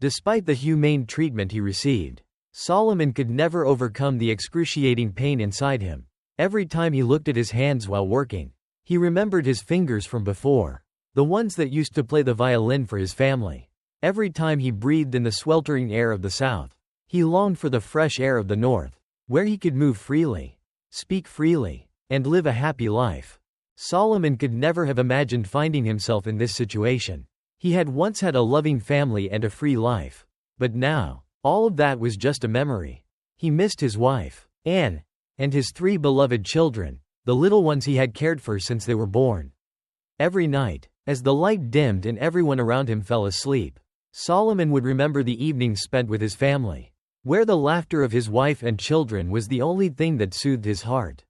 Despite the humane treatment he received, Solomon could never overcome the excruciating pain inside him. Every time he looked at his hands while working, he remembered his fingers from before, the ones that used to play the violin for his family. Every time he breathed in the sweltering air of the South, he longed for the fresh air of the North, where he could move freely, speak freely, and live a happy life. Solomon could never have imagined finding himself in this situation. He had once had a loving family and a free life. But now, all of that was just a memory. He missed his wife, Anne, and his 3 beloved children, the little ones he had cared for since they were born. Every night, as the light dimmed and everyone around him fell asleep, Solomon would remember the evenings spent with his family, where the laughter of his wife and children was the only thing that soothed his heart.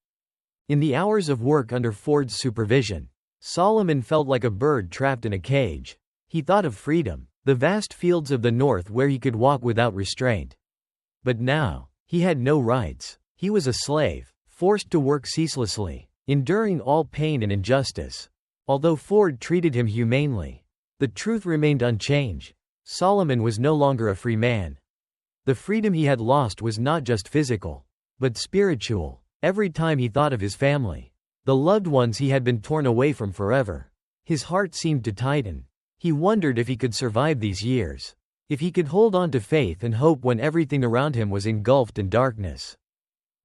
In the hours of work under Ford's supervision, Solomon felt like a bird trapped in a cage. He thought of freedom, the vast fields of the North where he could walk without restraint. But now, he had no rights. He was a slave, forced to work ceaselessly, enduring all pain and injustice. Although Ford treated him humanely, the truth remained unchanged. Solomon was no longer a free man. The freedom he had lost was not just physical, but spiritual. Every time he thought of his family, the loved ones he had been torn away from forever, his heart seemed to tighten. He wondered if he could survive these years, if he could hold on to faith and hope when everything around him was engulfed in darkness.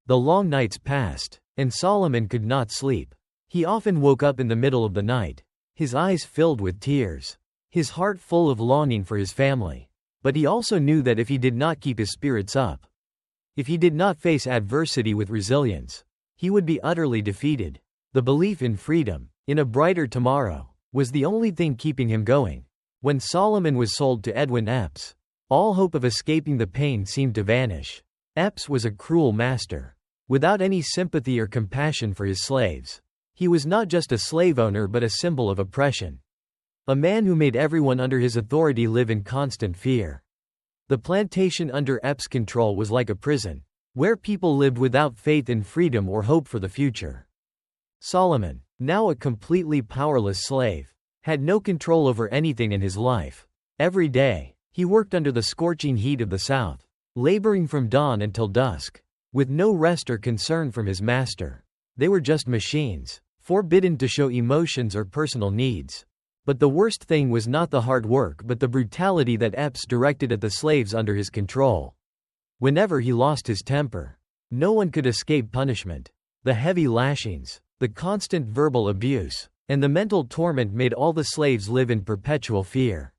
The long nights passed, and Solomon could not sleep. He often woke up in the middle of the night, his eyes filled with tears, his heart full of longing for his family. But he also knew that if he did not keep his spirits up, if he did not face adversity with resilience, he would be utterly defeated. The belief in freedom, in a brighter tomorrow, was the only thing keeping him going. When Solomon was sold to Edwin Epps, all hope of escaping the pain seemed to vanish. Epps was a cruel master, without any sympathy or compassion for his slaves. He was not just a slave owner but a symbol of oppression. A man who made everyone under his authority live in constant fear. The plantation under Epps' control was like a prison, where people lived without faith in freedom or hope for the future. Solomon, now a completely powerless slave, had no control over anything in his life. Every day, he worked under the scorching heat of the South, laboring from dawn until dusk, with no rest or concern from his master. They were just machines, forbidden to show emotions or personal needs. But the worst thing was not the hard work but the brutality that Epps directed at the slaves under his control. Whenever he lost his temper, no one could escape punishment. The heavy lashings, the constant verbal abuse, and the mental torment made all the slaves live in perpetual fear.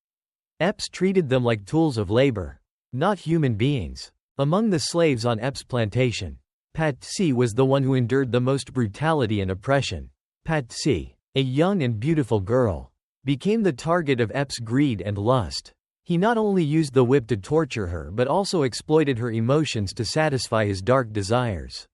Epps treated them like tools of labor, not human beings. Among the slaves on Epps' plantation, Patsy was the one who endured the most brutality and oppression. Patsy, a young and beautiful girl, became the target of Epps' greed and lust. He not only used the whip to torture her but also exploited her emotions to satisfy his dark desires.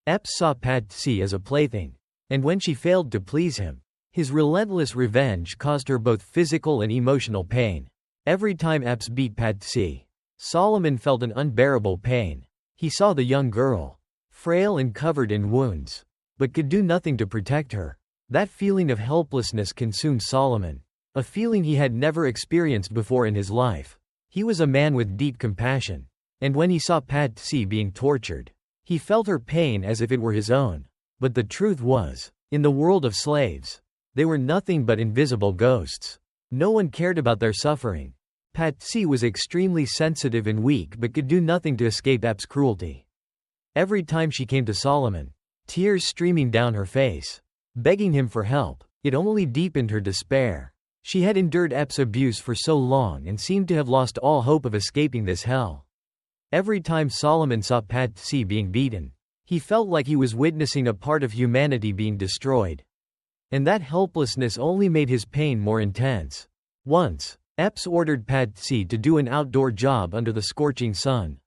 Epps saw Patsy as a plaything, and when she failed to please him, his relentless revenge caused her both physical and emotional pain. Every time Epps beat Patsy, Solomon felt an unbearable pain. He saw the young girl, frail and covered in wounds, but could do nothing to protect her. That feeling of helplessness consumed Solomon, a feeling he had never experienced before in his life. He was a man with deep compassion, and when he saw Patsy being tortured, he felt her pain as if it were his own. But the truth was, in the world of slaves, they were nothing but invisible ghosts. No one cared about their suffering. Patsy was extremely sensitive and weak but could do nothing to escape Epps' cruelty. Every time she came to Solomon, tears streaming down her face, begging him for help, it only deepened her despair. She had endured Epps' abuse for so long and seemed to have lost all hope of escaping this hell. Every time Solomon saw Patsy being beaten, he felt like he was witnessing a part of humanity being destroyed. And that helplessness only made his pain more intense. Once, Epps ordered Patsy to do an outdoor job under the scorching sun.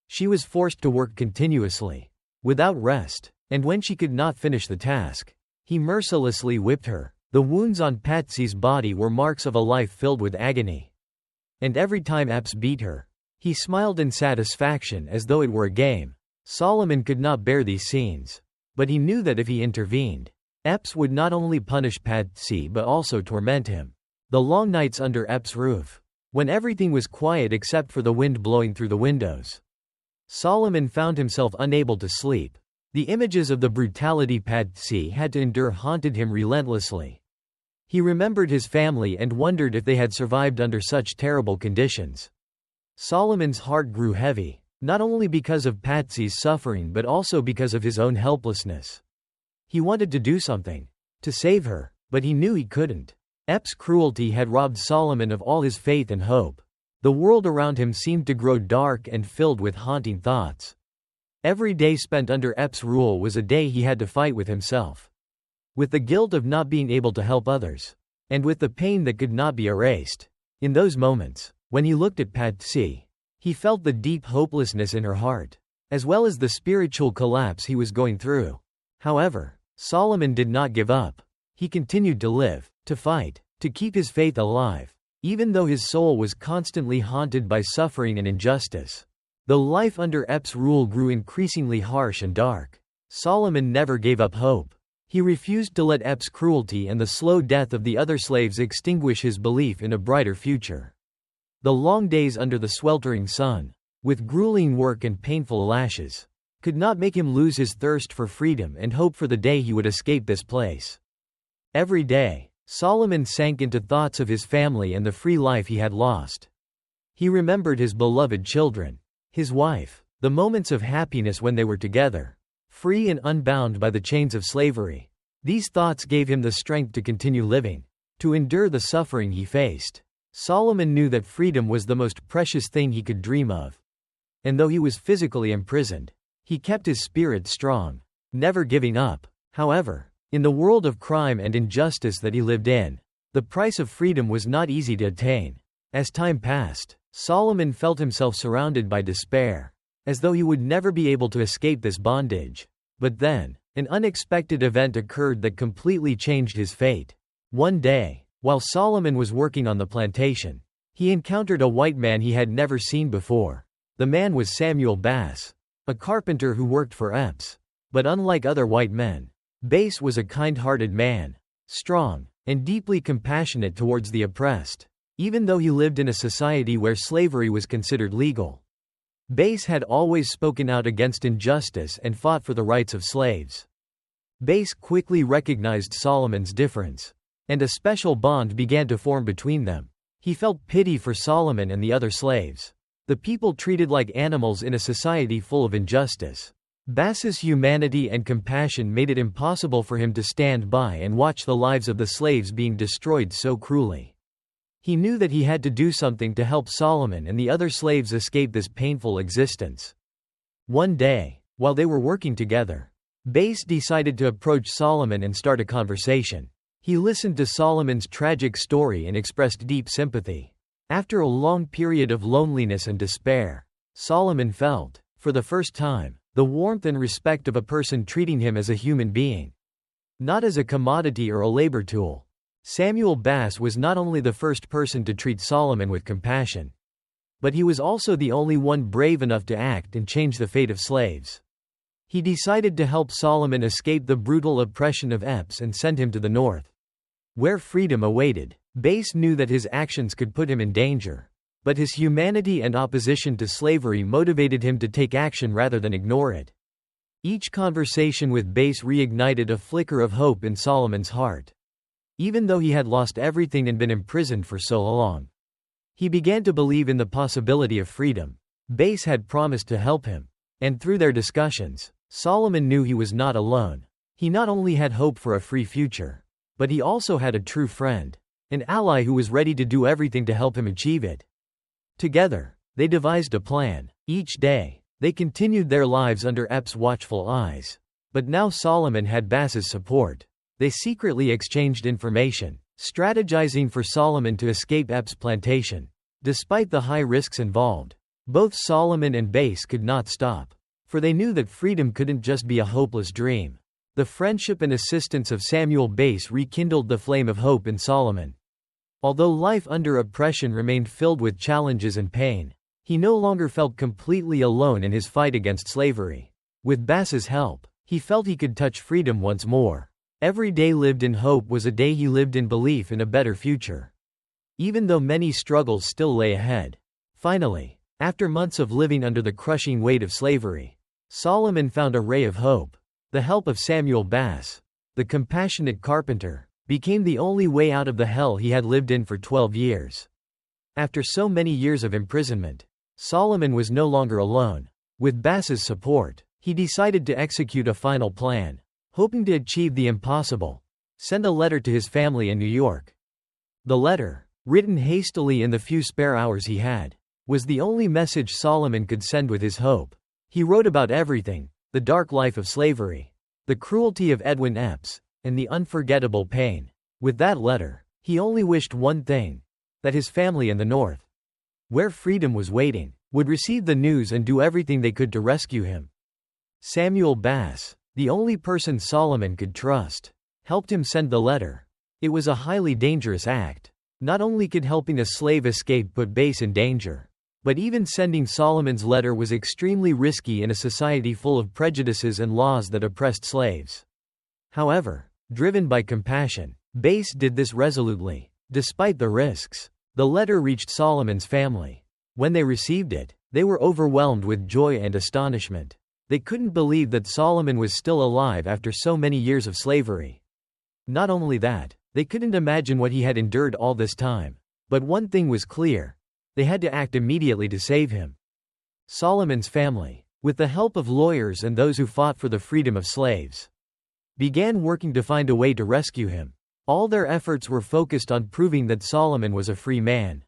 She was forced to work continuously, without rest, and when she could not finish the task, he mercilessly whipped her. The wounds on Patsy's body were marks of a life filled with agony. And every time Epps beat her, he smiled in satisfaction as though it were a game. Solomon could not bear these scenes, but he knew that if he intervened, Epps would not only punish Patsy but also torment him. The long nights under Epps' roof, when everything was quiet except for the wind blowing through the windows. Solomon found himself unable to sleep. The images of the brutality Patsy had to endure haunted him relentlessly. He remembered his family and wondered if they had survived under such terrible conditions. Solomon's heart grew heavy, not only because of Patsy's suffering but also because of his own helplessness. He wanted to do something to save her, but he knew he couldn't. Ep's cruelty had robbed Solomon of all his faith and hope. The world around him seemed to grow dark and filled with haunting thoughts. Every day spent under Ep's rule was a day he had to fight with himself. With the guilt of not being able to help others. And with the pain that could not be erased. In those moments, when he looked at Patsy, he felt the deep hopelessness in her heart, as well as the spiritual collapse he was going through. However, Solomon did not give up. He continued to live, to fight, to keep his faith alive, even though his soul was constantly haunted by suffering and injustice. Though life under Ep's rule grew increasingly harsh and dark, Solomon never gave up hope. He refused to let Ep's cruelty and the slow death of the other slaves extinguish his belief in a brighter future. The long days under the sweltering sun, with grueling work and painful lashes, could not make him lose his thirst for freedom and hope for the day he would escape this place. Every day, Solomon sank into thoughts of his family and the free life he had lost. He remembered his beloved children, his wife, the moments of happiness when they were together, free and unbound by the chains of slavery. These thoughts gave him the strength to continue living, to endure the suffering he faced. Solomon knew that freedom was the most precious thing he could dream of. And though he was physically imprisoned, he kept his spirit strong, never giving up. However, in the world of crime and injustice that he lived in, the price of freedom was not easy to attain. As time passed, Solomon felt himself surrounded by despair, as though he would never be able to escape this bondage. But then, an unexpected event occurred that completely changed his fate. One day, while Solomon was working on the plantation, he encountered a white man he had never seen before. The man was Samuel Bass, a carpenter who worked for Epps. But unlike other white men, Bass was a kind-hearted man, strong, and deeply compassionate towards the oppressed, even though he lived in a society where slavery was considered legal. Bass had always spoken out against injustice and fought for the rights of slaves. Bass quickly recognized Solomon's difference, and a special bond began to form between them. He felt pity for Solomon and the other slaves, the people treated like animals in a society full of injustice. Bass's humanity and compassion made it impossible for him to stand by and watch the lives of the slaves being destroyed so cruelly. He knew that he had to do something to help Solomon and the other slaves escape this painful existence. One day, while they were working together, Bass decided to approach Solomon and start a conversation. He listened to Solomon's tragic story and expressed deep sympathy. After a long period of loneliness and despair, Solomon felt, for the first time, the warmth and respect of a person treating him as a human being, not as a commodity or a labor tool. Samuel Bass was not only the first person to treat Solomon with compassion, but he was also the only one brave enough to act and change the fate of slaves. He decided to help Solomon escape the brutal oppression of Epps and send him to the north, where freedom awaited. Bass knew that his actions could put him in danger, but his humanity and opposition to slavery motivated him to take action rather than ignore it. Each conversation with Bass reignited a flicker of hope in Solomon's heart. Even though he had lost everything and been imprisoned for so long, he began to believe in the possibility of freedom. Bass had promised to help him, and through their discussions, Solomon knew he was not alone. He not only had hope for a free future, but he also had a true friend, an ally who was ready to do everything to help him achieve it. Together, they devised a plan. Each day, they continued their lives under Epps' watchful eyes. But now Solomon had Bass's support. They secretly exchanged information, strategizing for Solomon to escape Epps' plantation. Despite the high risks involved, both Solomon and Bass could not stop, for they knew that freedom couldn't just be a hopeless dream. The friendship and assistance of Samuel Bass rekindled the flame of hope in Solomon. Although life under oppression remained filled with challenges and pain, he no longer felt completely alone in his fight against slavery. With Bass's help, he felt he could touch freedom once more. Every day lived in hope was a day he lived in belief in a better future. even though many struggles still lay ahead. Finally, after months of living under the crushing weight of slavery, Solomon found a ray of hope. The help of Samuel Bass, the compassionate carpenter, became the only way out of the hell he had lived in for 12 years. After so many years of imprisonment, Solomon was no longer alone. With Bass's support, he decided to execute a final plan. Hoping to achieve the impossible, send a letter to his family in New York. The letter, written hastily in the few spare hours he had, was the only message Solomon could send with his hope. He wrote about everything: the dark life of slavery, the cruelty of Edwin Epps, and the unforgettable pain. With that letter, he only wished one thing: that his family in the North, where freedom was waiting, would receive the news and do everything they could to rescue him. Samuel Bass, the only person Solomon could trust, helped him send the letter. It was a highly dangerous act. Not only could helping a slave escape put Bass in danger, but even sending Solomon's letter was extremely risky in a society full of prejudices and laws that oppressed slaves. However, driven by compassion, Bass did this resolutely. Despite the risks, the letter reached Solomon's family. When they received it, they were overwhelmed with joy and astonishment. They couldn't believe that Solomon was still alive after so many years of slavery. Not only that, they couldn't imagine what he had endured all this time. But one thing was clear: they had to act immediately to save him. Solomon's family, with the help of lawyers and those who fought for the freedom of slaves, began working to find a way to rescue him. All their efforts were focused on proving that Solomon was a free man,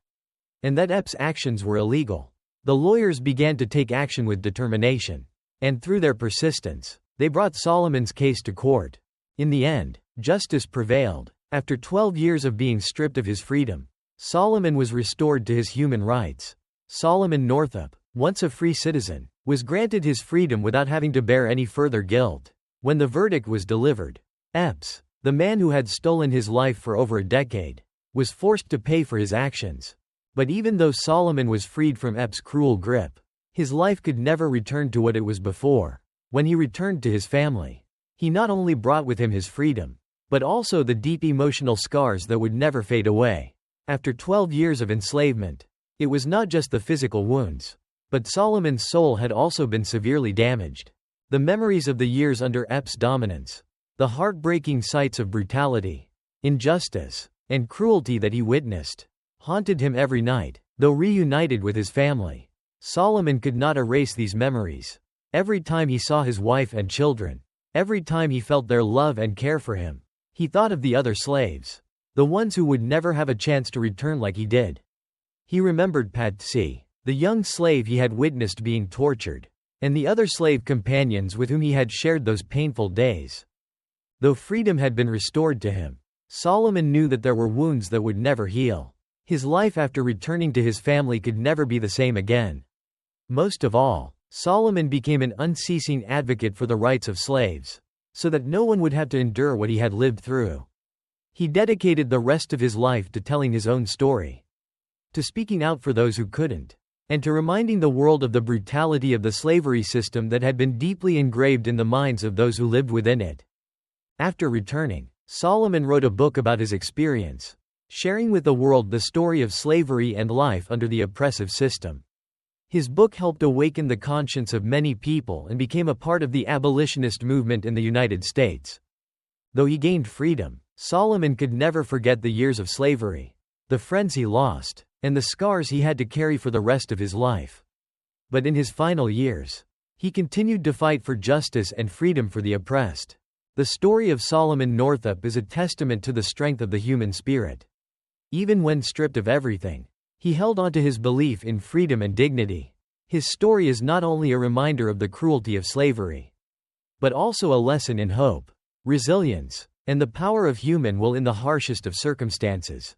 and that Epps' actions were illegal. The lawyers began to take action with determination, and through their persistence, they brought Solomon's case to court. In the end, justice prevailed. After 12 years of being stripped of his freedom, Solomon was restored to his human rights. Solomon Northup, once a free citizen, was granted his freedom without having to bear any further guilt. When the verdict was delivered, Epps, the man who had stolen his life for over a decade, was forced to pay for his actions. But even though Solomon was freed from Epps' cruel grip, his life could never return to what it was before. When he returned to his family, he not only brought with him his freedom, but also the deep emotional scars that would never fade away. After 12 years of enslavement, it was not just the physical wounds, but Solomon's soul had also been severely damaged. The memories of the years under Epps' dominance, the heartbreaking sights of brutality, injustice, and cruelty that he witnessed, haunted him every night. Though reunited with his family, Solomon could not erase these memories. Every time he saw his wife and children, every time he felt their love and care for him, he thought of the other slaves, the ones who would never have a chance to return like he did. He remembered Patsy, the young slave he had witnessed being tortured, and the other slave companions with whom he had shared those painful days. Though freedom had been restored to him, Solomon knew that there were wounds that would never heal. His life after returning to his family could never be the same again. Most of all, Solomon became an unceasing advocate for the rights of slaves, so that no one would have to endure what he had lived through. He dedicated the rest of his life to telling his own story, to speaking out for those who couldn't, and to reminding the world of the brutality of the slavery system that had been deeply engraved in the minds of those who lived within it. After returning, Solomon wrote a book about his experience, sharing with the world the story of slavery and life under the oppressive system. His book helped awaken the conscience of many people and became a part of the abolitionist movement in the United States. Though he gained freedom, Solomon could never forget the years of slavery, the friends he lost, and the scars he had to carry for the rest of his life. But in his final years, he continued to fight for justice and freedom for the oppressed. The story of Solomon Northup is a testament to the strength of the human spirit. Even when stripped of everything, he held on to his belief in freedom and dignity. His story is not only a reminder of the cruelty of slavery, but also a lesson in hope, resilience, and the power of human will in the harshest of circumstances.